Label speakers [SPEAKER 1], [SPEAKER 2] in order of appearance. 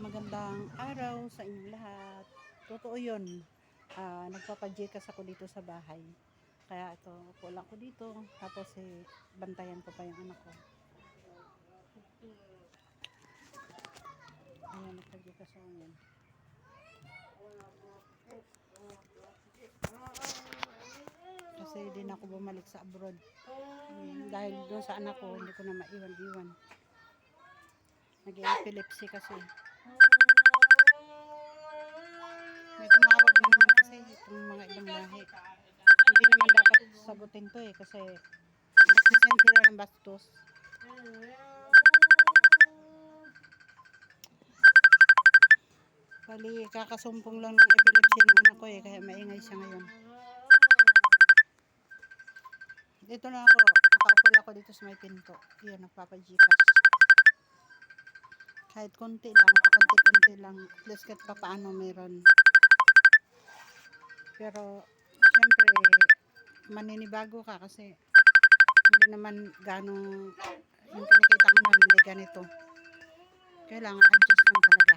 [SPEAKER 1] Magandang araw sa inyong lahat. Totoo yun. Nagpapajikas ako dito sa bahay. Kaya ito, upo lang ko dito. Tapos bantayan ko pa yung anak ko. Ayan, nagpajikas ako yan. Kasi hindi na ako bumalik sa abroad. Dahil doon sa anak ko, hindi ko na maiwan-iwan. Nag-epilepsy kasi. May tumawag na naman kasi itong mga ibang lahi. Hindi naman dapat sagutin to kasi nagsisend sila ng bastos. Bali, kakasumpong lang ng epilepsy ng anak ko kaya maingay siya ngayon. Dito na ako, nakaupo ako dito sa may pinto. Iyan, nagpapajikas. Kahit konti lang, pakunti-kunti lang. At least kahit papaano meron. Pero, syempre, maninibago ka kasi hindi naman ganong yung kinikita mo nun, hindi ganito. Kailangan adjust lang talaga.